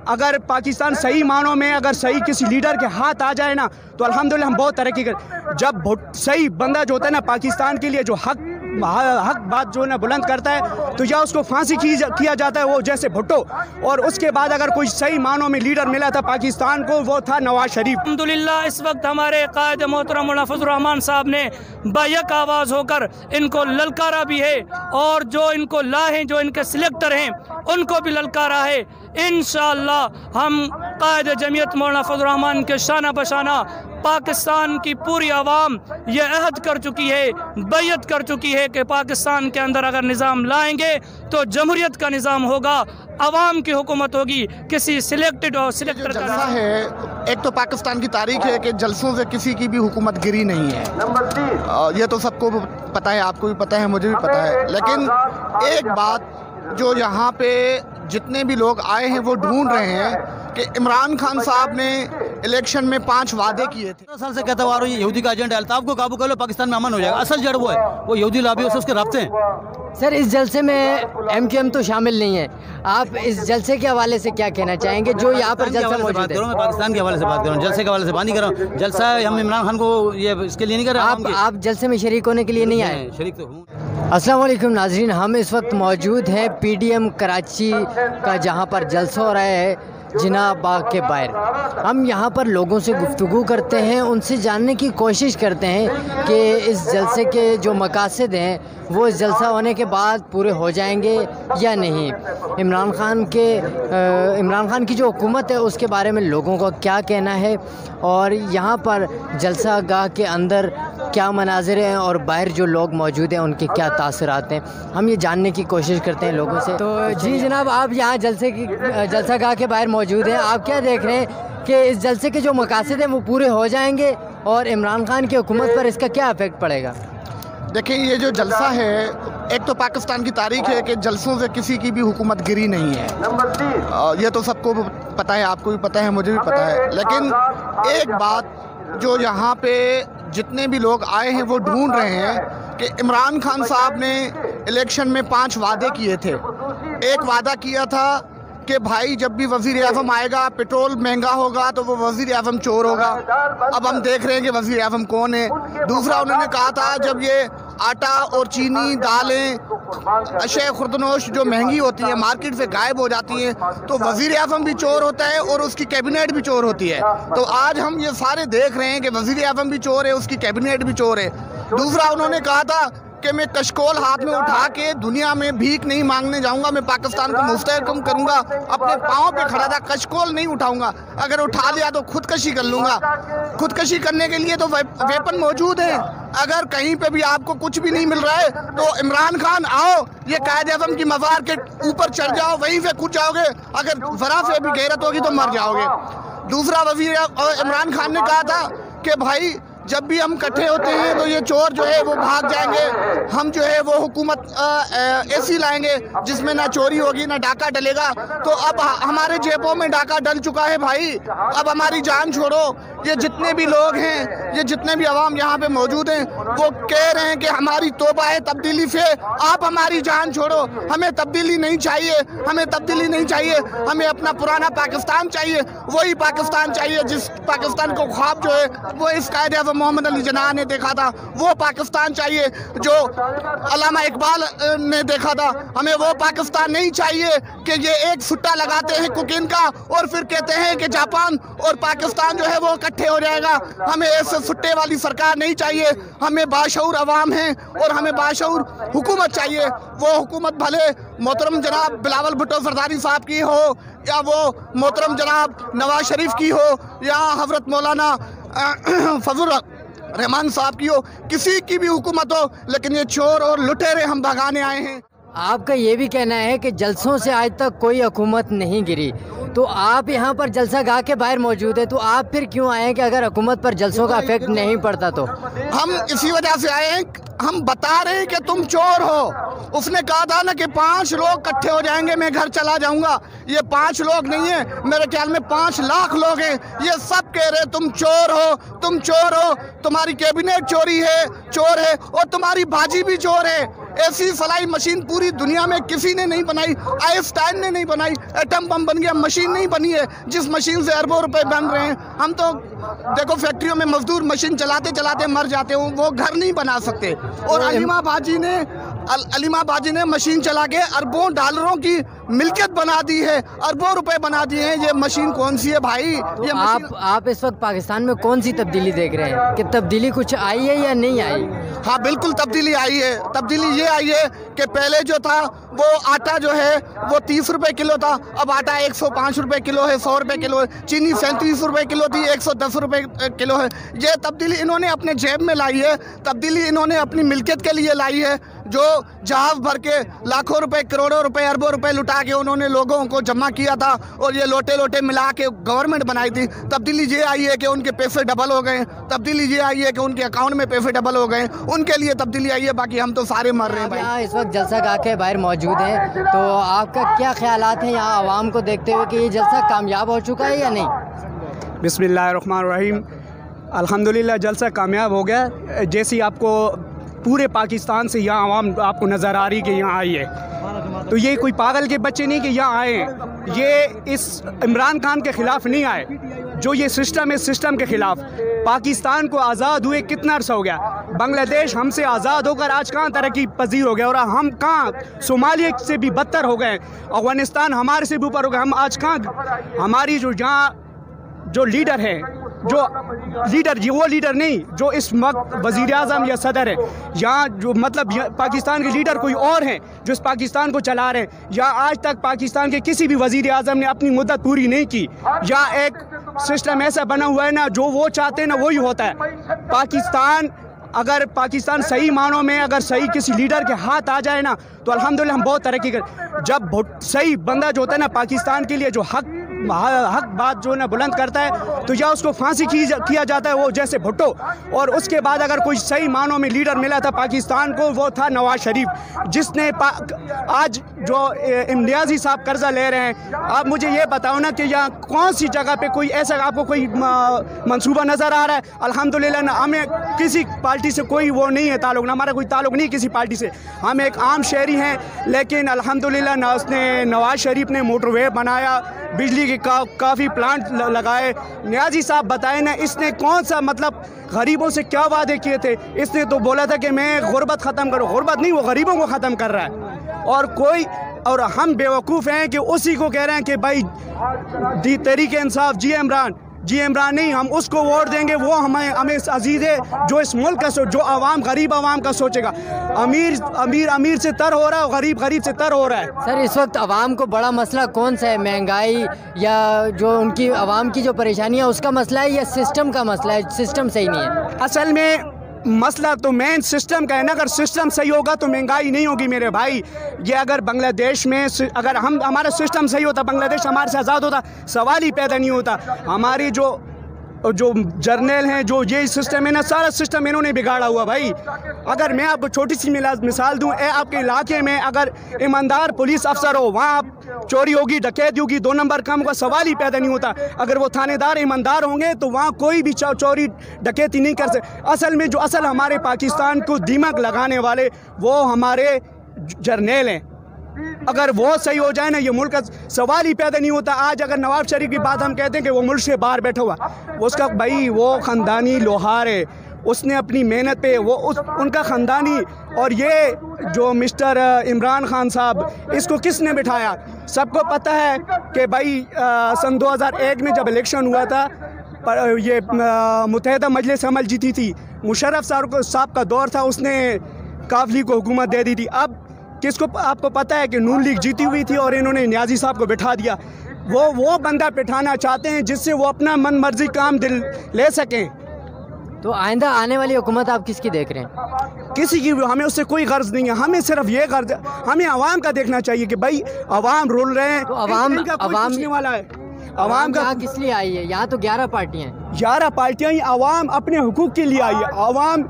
अगर पाकिस्तान सही मानों में अगर सही किसी लीडर के हाथ आ जाए ना तो अल्हम्दुलिल्लाह हम बहुत तरक्की कर। जब सही बंदा जो होता है ना पाकिस्तान के लिए जो हक बात जो है ना बुलंद करता है तो या उसको फांसी किया जाता है, वो जैसे भुट्टो। और उसके बाद अगर कोई सही मानों में लीडर मिला था पाकिस्तान को वो था नवाज शरीफ। अल्हम्दुलिल्लाह इस वक्त हमारे कायद मोहतरम मौलाना फजलुर रहमान साहब ने बायक आवाज़ होकर इनको ललकारा भी है और जो इनको लाए हैं, जो इनके सिलेक्टर हैं, उनको भी ललकारा है। इंशाअल्लाह हम कायद जमीयत मौलाना फजलुर रहमान के शाना बशाना पाकिस्तान की पूरी आवाम ये अहद कर चुकी है, बैयत कर चुकी है कि पाकिस्तान के अंदर अगर निज़ाम लाएंगे तो जमहूरियत का निज़ाम होगा, अवाम की हुकूमत होगी, किसी सिलेक्टेड और सिलेक्टर का जलसा है। एक तो पाकिस्तान की तारीख है कि जलसों से किसी की भी हुकूमत गिरी नहीं है, ये तो सबको पता है, आपको भी पता है, मुझे भी पता है। लेकिन एक बात जो यहाँ पे जितने भी लोग आए हैं वो ढूंढ रहे हैं कि इमरान खान साहब ने इलेक्शन में 5 वादे किए थे। 15 साल से कहता हुआ ये यहूदी का एजेंडा है, अल्ताफ को काबू कर लो पाकिस्तान में अमन हो जाएगा। असल जड़ वो है, वो यहूदी लॉबियों से उसके राब्ते हैं। सर इस जलसे में MQM तो शामिल नहीं है, आप इस जलसे के हवाले से क्या कहना चाहेंगे जो यहाँ पर जलसा मौजूद है? मैं पाकिस्तान के हवाले से बात कर रहा हूँ, जलसे के हवाले से बात नहीं कर रहा हूँ। जलसा हम इमरान खान को ये इसके लिए नहीं कर रहे। आप जलसे में शरीक होने के लिए नहीं आए? शरीक तो हूँ। अस्सलाम वालेकुम नाजरीन, हम इस वक्त मौजूद हैं PDM कराची का जहाँ पर जलसा हो रहा है जिना बाग के बाहर। हम यहाँ पर लोगों से गुफ्तगू करते हैं, उनसे जानने की कोशिश करते हैं कि इस जलसे के जो मकासद हैं वो इस जलसा होने के बाद पूरे हो जाएंगे या नहीं। इमरान खान की जो हुकूमत है उसके बारे में लोगों का क्या कहना है और यहाँ पर जलसा गाह के अंदर क्या मनाजिर हैं और बाहर जो लोग मौजूद हैं उनके क्या तासुरात हैं, हम ये जानने की कोशिश करते हैं लोगों से। तो जी जनाब, आप यहाँ जलसा गाह के बाहर मौजूद हैं, आप क्या देख रहे हैं कि इस जलसे के जो मकासद हैं वो पूरे हो जाएंगे और इमरान खान की हुकूमत पर इसका क्या इफेक्ट पड़ेगा? देखिए, ये जो जलसा है, एक तो पाकिस्तान की तारीख है कि जलसों से किसी की भी हुकूमत गिरी नहीं है, ये तो सबको पता है, आपको भी पता है, मुझे भी पता है। लेकिन एक बात जो यहाँ पे जितने भी लोग आए हैं वो ढूंढ रहे हैं कि इमरान खान साहब ने इलेक्शन में 5 वादे किए थे। एक वादा किया था कि भाई जब भी वज़ीर आज़म आएगा पेट्रोल महंगा होगा तो वो वज़ीर आज़म चोर होगा। अब हम देख रहे हैं कि वज़ीर आज़म कौन है। दूसरा उन्होंने कहा था जब ये आटा और चीनी, दालें, अशय खुर्दनोश जो महंगी होती है मार्केट से गायब हो जाती हैं तो वज़ीर आज़म भी चोर होता है और उसकी कैबिनेट भी चोर होती है। तो आज हम ये सारे देख रहे हैं कि वज़ीर आज़म भी चोर है, उसकी कैबिनेट भी चोर है। दूसरा उन्होंने कहा था कि मैं कशकोल हाथ में उठा के दुनिया में भीख नहीं मांगने जाऊंगा, मैं पाकिस्तान को मुस्तहकम करूंगा, अपने पाँव पे खड़ा था, कशकोल नहीं उठाऊंगा, अगर उठा लिया तो खुदकशी कर लूंगा। खुदकशी करने के लिए तो वेपन मौजूद है। अगर कहीं पे भी आपको कुछ भी नहीं मिल रहा है तो इमरान खान आओ, ये कायद आज़म की मज़ार के ऊपर चढ़ जाओ, वहीं से कूद जाओगे, अगर ज़रा से भी गैरत होगी तो मर जाओगे। दूसरा वज़ीर इमरान खान ने कहा था कि भाई जब भी हम इकट्ठे होते हैं तो ये चोर जो है वो भाग जाएंगे, हम जो है वो हुकूमत ऐसी लाएंगे जिसमें ना चोरी होगी ना डाका डलेगा। तो अब हमारे जेबों में डाका डल चुका है भाई, अब हमारी जान छोड़ो। ये जितने भी लोग हैं, ये जितने भी अवाम यहाँ पे मौजूद हैं वो कह रहे हैं कि हमारी तौबा है तब्दीली से, आप हमारी जान छोड़ो, हमें तब्दीली नहीं चाहिए, हमें तब्दीली नहीं चाहिए, हमें अपना पुराना पाकिस्तान चाहिए, वही पाकिस्तान चाहिए जिस पाकिस्तान को ख्वाब जो है वो इस कायद आज़म मोहम्मद अली जिन्ना ने देखा था, वो पाकिस्तान चाहिए जो अल्लामा इकबाल ने देखा था। हमें वो पाकिस्तान नहीं चाहिए कि ये एक फुट्टा लगाते हैं कुकिन का और फिर कहते हैं कि जापान और पाकिस्तान जो है वो इकट्ठे हो जाएगा। हमें ऐसे फुट्टे वाली सरकार नहीं चाहिए, हमें बाशऊर अवाम हैं और हमें बाशऊर हुकूमत चाहिए। वो हुकूमत भले मोहतरम जनाब बिलावल भुट्टो सरदारी साहब की हो या वो मोहतरम जनाब नवाज शरीफ की हो या हज़रत मौलाना फजलुर रहमान साहब की हो, किसी की भी हुकूमत हो, लेकिन ये चोर और लुटेरे हम भगाने आए हैं। आपका ये भी कहना है कि जलसों से आज तक कोई हुकूमत नहीं गिरी, तो आप यहाँ पर जलसा गाह के बाहर मौजूद है, तो आप फिर क्यों आए हैं कि अगर हुकूमत पर जलसों का इफेक्ट नहीं पड़ता? तो हम इसी वजह से आए हैं, हम बता रहे हैं कि तुम चोर हो। उसने कहा था ना कि 5 लोग इकट्ठे हो जाएंगे मैं घर चला जाऊंगा, ये 5 लोग नहीं है, मेरे ख्याल में 5 लाख लोग हैं। ये सब कह रहे तुम चोर हो, तुम चोर हो, तुम्हारी कैबिनेट चोरी है, चोर है और तुम्हारी बाजी भी चोर है। ऐसी सलाई मशीन पूरी दुनिया में किसी ने नहीं बनाई, आइंस्टाइन ने नहीं बनाई, एटम बम बन गया, मशीन नहीं बनी है जिस मशीन से अरबों रुपए बन रहे हैं। हम तो देखो फैक्ट्रियों में मजदूर मशीन चलाते चलाते मर जाते हो, वो घर नहीं बना सकते। और अलीमा बाजी ने मशीन चला के अरबों डॉलरों की मिल्कियत बना दी है, अरबों रुपए बना दिए हैं। ये मशीन कौन सी है भाई? तो ये आप इस वक्त पाकिस्तान में कौन सी तब्दीली देख रहे हैं कि तब्दीली कुछ आई है या नहीं आई? हाँ बिल्कुल तब्दीली आई है। तब्दीली ये आई है कि पहले जो था वो आटा जो है वो 30 रुपए किलो था, अब आटा 105 रुपए किलो है, 100 रुपए किलो है। चीनी 37 रुपए किलो थी, 110 रुपए किलो है। ये तब्दीली इन्होंने अपने जेब में लाई है, तब्दीली इन्होंने अपनी मिल्कियत के लिए लाई है। जो जहाज भर के लाखों रुपए, करोड़ों रुपए, अरबों रुपए लुटा के उन्होंने लोगों को जमा किया था और ये लोटे लोटे मिला के गवर्नमेंट बनाई थी। तब्दीली ये आई है कि उनके पैसे डबल हो गए, तब्दीली ये आई है कि उनके अकाउंट में पैसे डबल हो गए, उनके लिए तब्दीली आई है। बाकी हम तो सारे मर रहे हैं भाई। यहाँ इस वक्त जलसा गाह के बाहर मौजूद हैं, तो आपका क्या ख्यालात हैं यहाँ आवाम को देखते हुए कि ये जलसा कामयाब हो चुका है या नहीं? बिस्मिल्लाहिर्रहमानिर्रहीम। अल्हम्दुलिल्लाह जलसा कामयाब हो गया। जैसी आपको पूरे पाकिस्तान से यहाँ आवाम आपको नज़र आ रही कि यहाँ आई है, तो ये कोई पागल के बच्चे नहीं कि यहाँ आए हैं। ये इस इमरान खान के ख़िलाफ़ नहीं आए, जो ये सिस्टम है, सिस्टम के ख़िलाफ़। पाकिस्तान को आज़ाद हुए कितना अर्सा हो गया, बांग्लादेश हमसे आज़ाद होकर आज कहाँ तरक्की पजीर हो गया और हम कहाँ सोमालिया से भी बदतर हो गए, अफ़गानिस्तान हमारे से भी ऊपर हो गया। हम आज कहाँ, हमारी जो यहाँ जो लीडर है, जो लीडर वो लीडर नहीं जो इस वक्त वज़ीर आज़म या सदर है, यहाँ जो मतलब पाकिस्तान के लीडर कोई और हैं जो इस पाकिस्तान को चला रहे हैं। या आज तक पाकिस्तान के किसी भी वज़ीर आज़म ने अपनी मुद्दत पूरी नहीं की। या एक सिस्टम ऐसा बना हुआ है ना, जो वो चाहते हैं ना वही होता है। पाकिस्तान सही मानों में अगर सही किसी लीडर के हाथ आ जाए ना, तो अल्हम्दुलिल्लाह हम बहुत तरक्की कर। जब सही बंदा जो होता है ना पाकिस्तान के लिए, जो हक बात जो ना बुलंद करता है, तो या उसको फांसी किया जाता है, वो जैसे भुट्टो। और उसके बाद अगर कोई सही मानों में लीडर मिला था पाकिस्तान को, वो था नवाज शरीफ, जिसने आज जो इम्तियाज़ी साहब कर्जा ले रहे हैं। आप मुझे ये बताओ ना कि यहाँ कौन सी जगह पे कोई ऐसा आपको कोई मंसूबा नज़र आ रहा है? अल्हम्दुलिल्लाह ना, हमें किसी पार्टी से कोई वो नहीं है ताल्लुक़, ना हमारा कोई ताल्लुक़ नहीं किसी पार्टी से। हम एक आम शहरी हैं, लेकिन अल्हम्दुलिल्लाह ना उसने नवाज शरीफ ने मोटरवे बनाया, बिजली के काफ़ी प्लांट लगाए। नियाज़ी साहब बताए ना, इसने कौन सा मतलब गरीबों से क्या वादे किए थे? इसने तो बोला था कि मैं गुर्बत ख़त्म करूँ। गुर्बत नहीं, वो गरीबों को ख़त्म कर रहा है। और हम बेवकूफ़ हैं कि उसी को कह रहे हैं कि भाई तहरीक इंसाफ जी इमरान नहीं, हम उसको वोट देंगे, वो हमें अजीज़ है, जो इस मुल्क का जो आवाम गरीब आवाम का सोचेगा। अमीर से तर हो रहा है, गरीब से तर हो रहा है। सर इस वक्त आवाम को बड़ा मसला कौन सा है? महंगाई या जो उनकी आवाम की जो परेशानी है उसका मसला है, या सिस्टम का मसला है? सिस्टम सही नहीं है। असल में मसला तो मेन सिस्टम का है ना। अगर सिस्टम सही होगा तो महंगाई नहीं होगी मेरे भाई। ये अगर बांग्लादेश में अगर हमारा सिस्टम सही होता, बांग्लादेश हमारे से आज़ाद होता, सवाल ही पैदा नहीं होता। हमारी जो जर्नल हैं, जो ये सिस्टम है ना, सारा सिस्टम इन्होंने बिगाड़ा हुआ भाई। अगर मैं आपको छोटी सी मिसाल दूं, आपके इलाके में अगर ईमानदार पुलिस अफसर हो, वहाँ चोरी होगी, डकैती होगी, 2 नंबर काम का सवाल ही पैदा नहीं होता। अगर वो थानेदार ईमानदार होंगे तो वहाँ कोई भी चोरी डकैती नहीं कर सकते। असल में जो हमारे पाकिस्तान को दिमाग लगाने वाले वो हमारे जर्नल हैं। अगर वो सही हो जाए ना, ये मुल्क का सवाल ही पैदा नहीं होता। आज अगर नवाज शरीफ की बात हम कहते हैं कि वो मुल्क से बाहर बैठा हुआ, उसका भाई वो ख़ानदानी लोहार है, उसने अपनी मेहनत पे उनका ख़ानदानी। और ये जो मिस्टर इमरान खान साहब, इसको किसने बिठाया? सबको पता है कि भाई सन 2001 में जब इलेक्शन हुआ था, ये मुत्तहिदा मजलिस अमल जीती थी, मुशर्रफ साहब का दौर था, उसने काफली को हुकूमत दे दी थी। अब किसको आपको पता है कि नून लीग जीती हुई थी और इन्होंने नियाज़ी साहब को बिठा दिया। वो बंदा बिठाना चाहते हैं जिससे वो अपना मन मर्जी काम दिल ले सकें। तो आइंदा आने वाली हुकूमत आप किसकी देख रहे हैं? किसी की, हमें उससे कोई गर्ज नहीं है। हमें सिर्फ ये गर्ज, हमें आवाम का देखना चाहिए कि भाई आवाम रुल रहे हैं, तो आवाम वाला है। आवाम का किस लिए आई है? यहाँ तो 11 पार्टियाँ हैं। 11 पार्टियाँ ही आवाम अपने हुकूक के लिए आई है। आवाम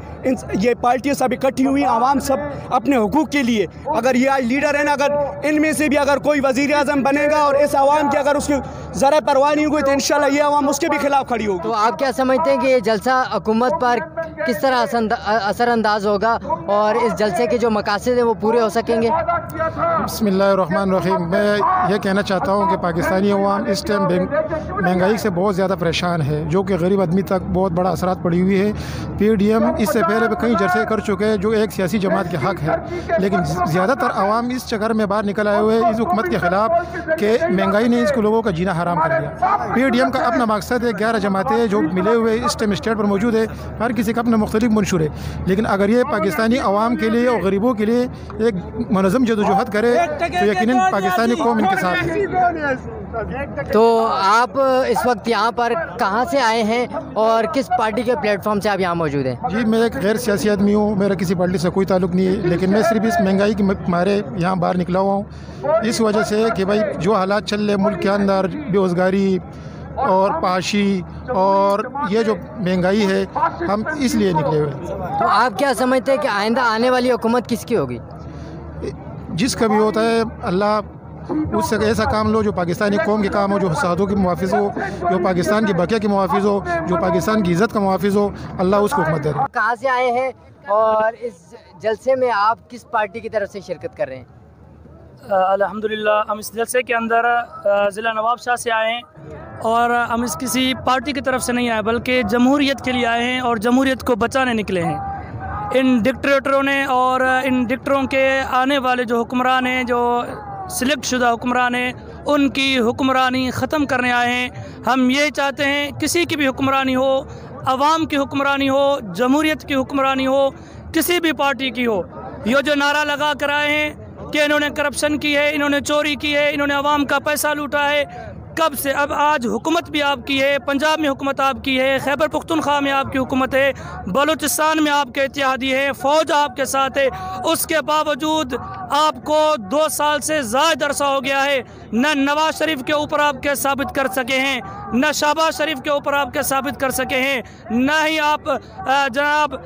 ये पार्टियाँ सब इकट्ठी हुई, आवाम सब अपने हुकूक के लिए। अगर ये आज लीडर है ना, अगर इनमें से भी अगर कोई वज़ीर आज़म बनेगा और इस आवाम की अगर उसकी ज़रा परवाह नहीं हुई, तो इंशाल्लाह ये आवाम उसके भी खिलाफ खड़ी होगी। तो आप क्या समझते हैं कि ये जलसा हुकूमत पर किस तरह असरअंदाज होगा और इस जलसे के जो मकासद हैं वो पूरे हो सकेंगे? बिस्मिल्लाहिर्रहमानिर्रहीम। मैं ये कहना चाहता हूँ कि पाकिस्तानी अवाम इस टाइम महंगाई से बहुत ज़्यादा परेशान है, जो कि गरीब आदमी तक बहुत बड़ा असरात पड़ी हुई है। PDM इससे पहले भी कई जलसे कर चुके हैं जो एक सियासी जमात के हक़ है, लेकिन ज़्यादातर अवाम इस चक्कर में बाहर निकल आए हुए इस हुकूमत के ख़िलाफ़ कि महंगाई ने इसको लोगों का जीना हराम कर दिया। PDM का अपना मकसद है, 11 जमातें जो मिले हुए इस टाइम स्टेट पर मौजूद है, हर किसी का अपना मुख्तलिफ मंशूर है, लेकिन अगर ये पाकिस्तानी अवाम के लिए और गरीबों के लिए एक मनज़म जदोजहद करे तो यकीनन पाकिस्तानी कौम इनके साथ है। तो आप इस वक्त यहाँ पर कहाँ से आए हैं और किस पार्टी के प्लेटफॉर्म से आप यहाँ मौजूद हैं? जी, मैं एक गैर सियासी आदमी हूँ, मेरा किसी पार्टी से कोई ताल्लुक़ नहीं है, लेकिन मैं सिर्फ इस महंगाई के मारे यहाँ बाहर निकला हुआ हूँ। इस वजह से कि भाई जो हालात चल रहे मुल्क के अंदर, बेरोज़गारी और पाशी और ये जो महंगाई है, हम इसलिए निकले हुए। तो आप क्या समझते हैं कि आइंदा आने वाली हुकूमत किसकी होगी? जिसका भी होता है अल्लाह उससे ऐसा काम लो जो पाकिस्तानी कौम के काम हो, जो सरहदों के मुहाफ़िज़ हो, जो पाकिस्तान की बकिया के मुहाफ़िज़ हो, जो पाकिस्तान की इज़्ज़त का मुहाफ़िज़ हो, अल्लाह उसको हुकूमत दे। कहाँ से आए हैं और इस जलसे में आप किस पार्टी की तरफ से शिरकत कर रहे हैं? अल्हम्दुलिल्लाह हम इस जलसे के अंदर ज़िला नवाबशाह से आए हैं और हम इस किसी पार्टी की तरफ से नहीं आए, बल्कि जमहूरियत के लिए आए हैं और जमहूरियत को बचाने निकले हैं। इन डिक्टेटरों ने और इन डिक्टेटरों के आने वाले जो हुक्मरान हैं, जो सिलेक्ट शुदा हुक्मरान हैं, उनकी हुक्मरानी ख़त्म करने आए हैं। हम ये चाहते हैं किसी की भी हुक्मरानी हो, अवाम की हुक्मरानी हो, जमहूरियत की हुक्मरानी हो, किसी भी पार्टी की हो, ये जो नारा लगा कर आए हैं कि इन्होंने करप्शन की है, इन्होंने चोरी की है, इन्होंने अवाम का पैसा लूटा है, कब से? अब आज हुकूमत भी आपकी है, पंजाब में हुकूमत आपकी है, खैबर पख्तूनख्वा में आपकी हुकूमत है, बलूचिस्तान में आपके इत्तेहादी है, फ़ौज आपके साथ है, उसके बावजूद आपको 2 साल से ज़्यादा अरसा हो गया है, न नवाज शरीफ के ऊपर आपके साबित कर सके हैं, न शहबाज शरीफ के ऊपर आपके साबित कर सके हैं, न ही आप जनाब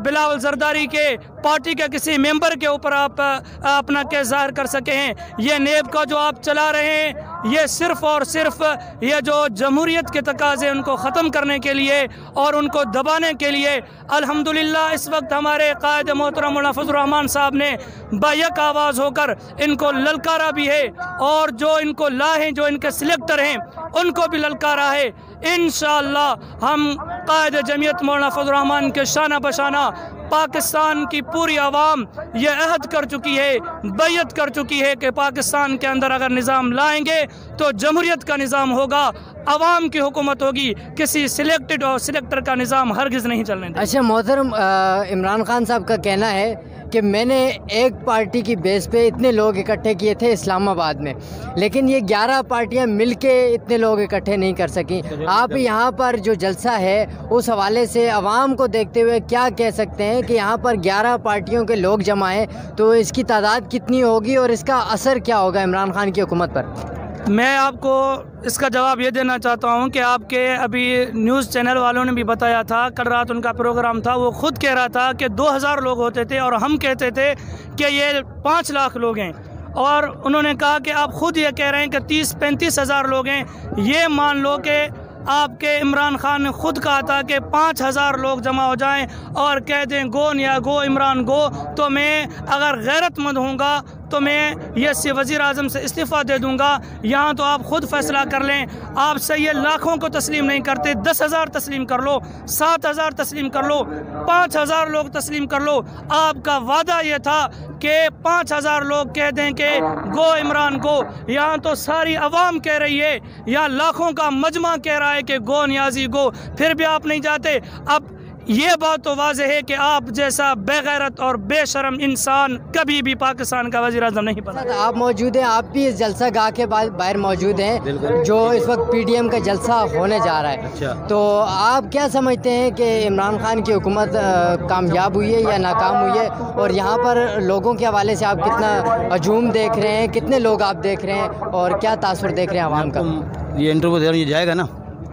बिलावल जरदारी के पार्टी के किसी मेंबर के ऊपर आप अपना केस ज़ाहिर कर सके हैं। ये नेब का जो आप चला रहे हैं, ये सिर्फ़ और सिर्फ ये जो जमहूरियत के तकाज़े उनको ख़त्म करने के लिए और उनको दबाने के लिए। अल्हम्दुलिल्लाह इस वक्त हमारे कायद मोहतरम मौलाना फजलुर रहमान साहब ने बायक आवाज़ होकर इनको ललकारा भी है और जो इनको लाए, जो इनके सिलेक्टर हैं, उनको भी ललकारा है। इंशाअल्लाह हम कायद जमीयत मौलाना फजलुर रहमान के शाना बशाना पाकिस्तान की पूरी आवाम ये अहद कर चुकी है, बैयत कर चुकी है कि पाकिस्तान के अंदर अगर निज़ाम लाएंगे तो जमहूरियत का निज़ाम होगा, अवाम की हुकूमत होगी, किसी सिलेक्टेड और सिलेक्टर का निज़ाम हरगिज़ नहीं चलने देगा। अच्छा मोहतरम, इमरान खान साहब का कहना है कि मैंने एक पार्टी की बेस पे इतने लोग इकट्ठे किए थे इस्लामाबाद में, लेकिन ये 11 पार्टियां मिलके इतने लोग इकट्ठे नहीं कर सकी। आप यहाँ पर जो जलसा है उस हवाले से आवाम को देखते हुए क्या कह सकते हैं कि यहाँ पर 11 पार्टियों के लोग जमा हैं, तो इसकी तादाद कितनी होगी और इसका असर क्या होगा इमरान खान की हुकूमत पर? मैं आपको इसका जवाब ये देना चाहता हूँ कि आपके अभी न्यूज़ चैनल वालों ने भी बताया था, कल रात उनका प्रोग्राम था, वो खुद कह रहा था कि 2000 लोग होते थे और हम कहते थे कि ये 5 लाख लोग हैं, और उन्होंने कहा कि आप खुद ये कह रहे हैं कि 30-35 हज़ार लोग हैं। ये मान लो कि आपके इमरान खान ने खुद कहा था कि 5000 लोग जमा हो जाएं और कह दें गो या गो इमरान गो, तो मैं अगर गैरतमंद होऊंगा तो मैं ये वज़ीर आज़म से इस्तीफ़ा दे दूंगा। यहाँ तो आप खुद फैसला कर लें, आपसे ये लाखों को तस्लीम नहीं करते, 10,000 तस्लीम कर लो, 7,000 तस्लीम कर लो, 5,000 लोग तस्लीम कर लो। आपका वादा ये था कि 5,000 लोग कह दें कि गो इमरान गो। यहाँ तो सारी आवाम कह रही है, यहाँ लाखों का मजमा कह रहा है कि गो नियाजी गो, फिर भी आप नहीं जाते। अब ये बात तो वाज़ेह है कि आप जैसा बेगैरत और बेशरम इंसान कभी भी पाकिस्तान का वज़ीर आज़म नहीं बना। आप मौजूद हैं, आप भी इस जलसा गाह के बाहर मौजूद हैं जो इस वक्त PDM का जलसा होने जा रहा है। अच्छा। तो आप क्या समझते हैं कि इमरान खान की हुकूमत कामयाब हुई है या नाकाम हुई है, और यहाँ पर लोगों के हवाले से आप कितना हजूम देख रहे हैं, कितने लोग आप देख रहे हैं और क्या तासुर देख रहे हैं आवाम का? ये इंटरव्यू दे रहे हैं, ये जाएगा ना,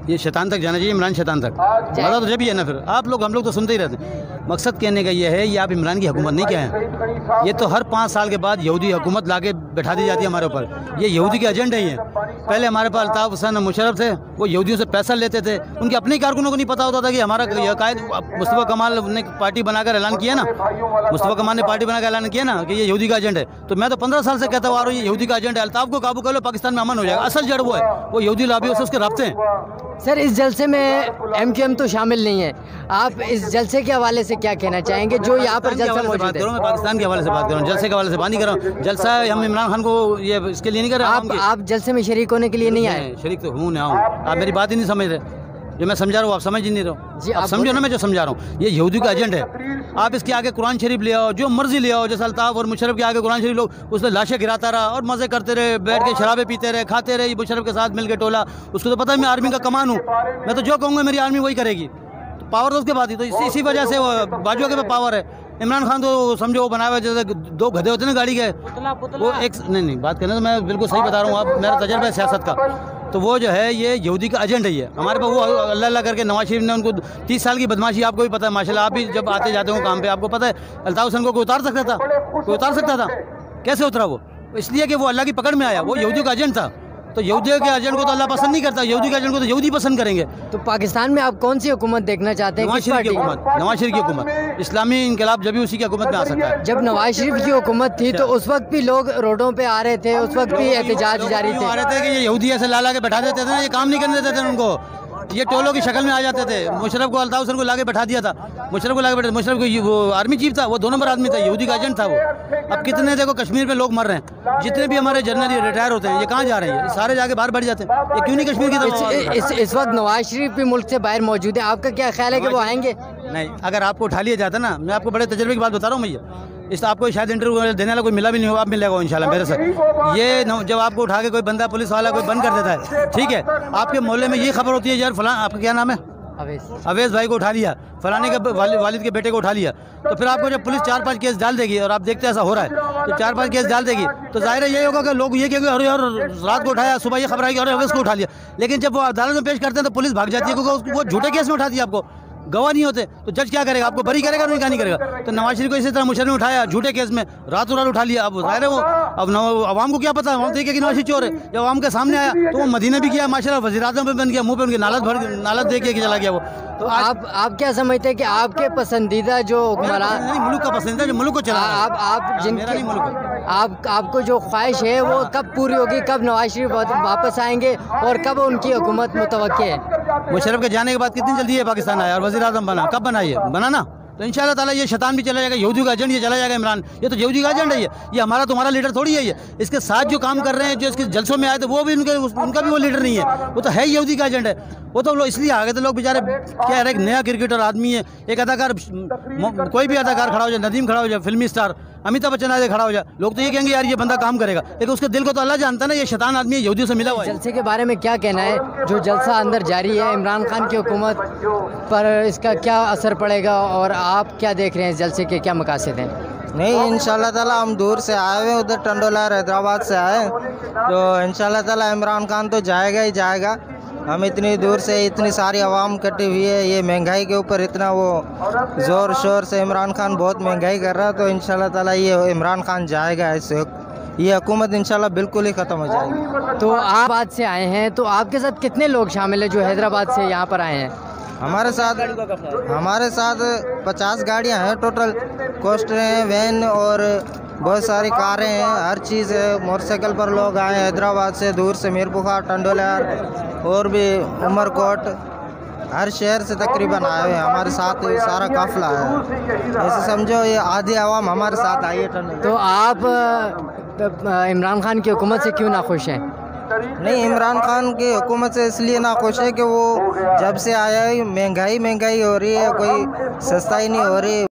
ये शैतान तक जाना चाहिए, इमरान शैतान तक, मजा तो जब ही है ना। फिर आप लोग हम लोग तो सुनते ही रहते हैं। मकसद कहने का ये है, ये आप इमरान की हुकूमत नहीं क्या है, ये तो हर 5 साल के बाद यहूदी हुकूमत लाके बैठा दी जाती है हमारे ऊपर। ये यहूदी के एजेंट ही हैं। पहले हमारे पास अल्ताफ़ हुसैन मुशर्रफ थे, वो यहूदियों से पैसा लेते थे। उनके अपने कारकुनों को नहीं पता होता था कि हमारा कायद मुस्तफ़ा कमाल ने पार्टी बनाकर ऐलान किया ना, मुस्तफ़ा कमाल ने पार्टी बनाकर ऐलान किया ना कि ये यहूदी का एजेंट है। तो मैं तो 15 साल से कहता हुआ आ रहा हूँ ये यहूदी का एजेंट है। अल्ताफ़ को काबू कर लो, पाकिस्तान में अमन हो जाएगा। असल जड़ वो है, वो यहूदी लॉबियों से उसके रब्ते हैं। सर, इस जलसे में MQM तो शामिल नहीं है, आप इस जलसे के हवाले से क्या कहना चाहेंगे जो यहाँ पर जलसा मौजूद है? मैं पाकिस्तान के हवाले से बात कर रहा हूँ, जलसे के हवाले से बात नहीं कर रहा हूँ। जलसा हम इमरान खान को ये इसके लिए नहीं कर रहे। आप जलसे में शरीक होने के लिए नहीं आए? शरीक तो हूँ ना, आप मेरी बात ही नहीं समझ रहे। जो मैं समझा रहा हूँ आप समझ ही नहीं रहे जी। आप समझो ना मैं जो समझा रहा हूँ, ये यहूदी का एजेंट है। आप इसके आगे कुरान शरीफ ले आओ, जो मर्जी ले आओ, जैसे अल्ताफ़ और मुशर्रफ के आगे कुरान शरीफ लोग उसने लाशें गिराता रहा और मज़े करते रहे, बैठ के शराबें पीते रहे, खाते रहे मुशर्रफ के साथ मिल के टोला। उसको तो पता है मैं आर्मी का कमान हूँ, मैं तो जो कहूँगा मेरी आर्मी वही करेगी। तो पावर तो उसके बाद ही, तो इसी वजह से वो बाजुओं के पावर है। इमरान खान तो समझो वो बनाया हुआ जैसे 2 गधे होते ना गाड़ी के, वो एक नहीं बात करना तो मैं बिल्कुल सही बता रहा हूँ, आप मेरा तजर्बा है सियासत का। तो वो जो है ये यहूदी का एजेंट है। ये हमारे पास वो अल्लाह अल्लाह करके नवाज शरीफ ने उनको 30 साल की बदमाशी, आपको भी पता है माशाल्लाह, आप भी जब आते जाते हो काम पे आपको पता है अल्ताफ़ हुसैन को कोई उतार सकता था? कोई उतार सकता था? कैसे उतरा वो? इसलिए कि वो अल्लाह की पकड़ में आया, वो यहूदी का एजेंट था। तो यहूदियों के एजेंट को तो अल्लाह पसंद नहीं करता, यहूदी के एजेंट को तो यहूदी पसंद करेंगे। तो पाकिस्तान में आप कौन सी हुकूमत देखना चाहते हैं? नवाज शरीफ की हुकूमत, नवाज शरीफ की हुकूमत, इस्लामी इनकलाब जब भी उसी की हुकूमत में आ सकता है। जब नवाज शरीफ की हुकूमत थी तो उस वक्त भी लोग रोडों पे आ रहे थे, उस वक्त भी एहतजाज जारी थे। आ रहे थे कि ये यहूदी ऐसे ला के बैठा देते थे ना, ये काम नहीं करने देते थे उनको, ये टोलों की शक्ल में आ जाते थे। मुशर्रफ को अल्ताफ़ हुसैन को लाके बैठा दिया था, मुशर्रफ को लाके बैठा, मुशर्रफ को वो आर्मी चीफ था, वो 2 नंबर आदमी था, यहूदी का एजेंट था वो। अब कितने देखो कश्मीर में लोग मर रहे हैं, जितने भी हमारे जनरल रिटायर होते हैं ये कहाँ जा रहे हैं? ये सारे जाके बाहर बढ़ जाते हैं, ये क्यों नहीं कश्मीर की तरफ? इस वक्त नवाज शरीफ भी मुल्क से बाहर मौजूद है, आपका क्या ख्याल है कि वो आएंगे? नहीं, अगर आपको उठा लिया जाता ना, मैं आपको बड़े तजर्बे की बात बता रहा हूँ भैया, इस आपको शायद इंटरव्यू देने वाला कोई मिला भी नहीं हो, आप मिलेगा इंशाल्लाह मेरे से। ये जब आपको उठा के कोई बंदा पुलिस वाला कोई बंद कर देता है, ठीक है, आपके मोहल्ले में ये खबर होती है यार फलां, आपका क्या नाम है? अवेश भाई को उठा लिया, फलाने के वालिद के बेटे को उठा लिया, तो फिर आपको जब पुलिस 4-5 केस डाल देगी और आप देखते हैं ऐसा हो रहा है, तो 4-5 केस डाल देगी तो जाहिर है यही होगा कि लोग ये कहेंगे अरे यार रात को उठाया, सुबह ये खबर आई अरे अवेश को उठा लिया। लेकिन जब वो अदालत में पेश करते हैं तो पुलिस भाग जाती है, क्योंकि वो झूठे केस में उठा दिया, आपको गवाह नहीं होते, तो जज क्या करेगा? आपको बरी करेगा नहीं करेगा? तो नवाज शरीफ को इसी तरह मुशर्रफ ने उठाया झूठे केस में, रातों रात उठा लिया। अब जाहिर है वो अब आवाम को क्या पता, हम देखे कि नवाज शरीफ चोर है। जब आवाम के सामने आया तो वो मदीने भी किया माशाल्लाह, वज़ीर-ए-आज़म पे बन गया, मुंह पे उनकी नालत दे के चला गया वो। तो आप क्या समझते हैं कि आपके पसंदीदा जो हुक्मरान मुल्क का पसंदीदा जो मुल्क को चला, आप जिनके आपको जो ख्वाहिश है वो कब पूरी होगी? कब नवाज शरीफ वापस आएंगे और कब उनकी हुकूमत मुतवक्किल है? मुशर्रफ के जाने के बाद कितनी जल्दी है पाकिस्तान आया और वज़ीर-ए-आज़म बना, कब बना? ये बना ना, तो इंशाल्लाह ताला ये शैतान भी चला जाएगा, यहूदी का एजेंट ये चला जाएगा इमरान, ये तो यहूदी का एजेंट है। ये हमारा तुम्हारा लीडर थोड़ी है। ये इसके साथ जो काम कर रहे हैं, जो इसके जलसों में आए थे वो भी उनका भी वो लीडर नहीं है, वो तो है यहूदी का एजेंट है। वो तो लोग इसलिए आ गए थे, लोग बेचारे क्या है, एक नया क्रिकेटर आदमी है, एक अदाकार, कोई भी अदाकार खड़ा हो जाए, नदीम खड़ा हो जाए, फिल्मी स्टार अमिताभ बच्चन आए खड़ा हो जाए, लोग तो ये कहेंगे यार ये बंदा काम करेगा, लेकिन उसके दिल को तो अल्लाह जानता है ना, ये शैतान आदमी है, यहूदियों से मिला हुआ है। जलसे के बारे में क्या कहना है? जो जलसा अंदर जारी है, इमरान खान की हुकूमत पर इसका क्या असर पड़ेगा और आप क्या देख रहे हैं? जलसे के क्या मकासद हैं? नहीं, इंशाल्लाह ताला हम दूर से आए हुए, उधर टंडोला हैदराबाद से आए, तो इंशाल्लाह ताला इमरान खान तो जाएगा ही जाएगा। हम इतनी दूर से, इतनी सारी आवाम इकट्ठी हुई है, ये महंगाई के ऊपर इतना वो ज़ोर शोर से इमरान खान बहुत महंगाई कर रहा है, तो इंशाल्लाह ताला ये इमरान खान जाएगा, इससे ये हुकूमत इंशाल्लाह बिल्कुल ही ख़त्म हो जाएगी। तो आप हैदराबाद से आए हैं, तो आपके साथ कितने लोग शामिल हैं जो हैदराबाद से यहाँ पर आए हैं? हमारे साथ 50 गाड़ियाँ हैं टोटल, कोस्टर हैं, वैन और बहुत सारी कारें हैं, हर चीज़ है। मोटरसाइकिल पर लोग आए हैदराबाद से, दूर से मीरपुखार, टंडोला और भी उमरकोट, हर शहर से तकरीबन आए हुए हैं। हमारे साथ सारा काफिला है, ऐसे समझो ये आधी आवाम हमारे साथ आई है टंडोला। तो आप इमरान खान की हुकूमत से क्यों नाखुश हैं? नहीं, इमरान खान की हुकूमत से इसलिए नाखुश है कि वो जब से आया है महंगाई हो रही है, कोई सस्ताई नहीं हो रही।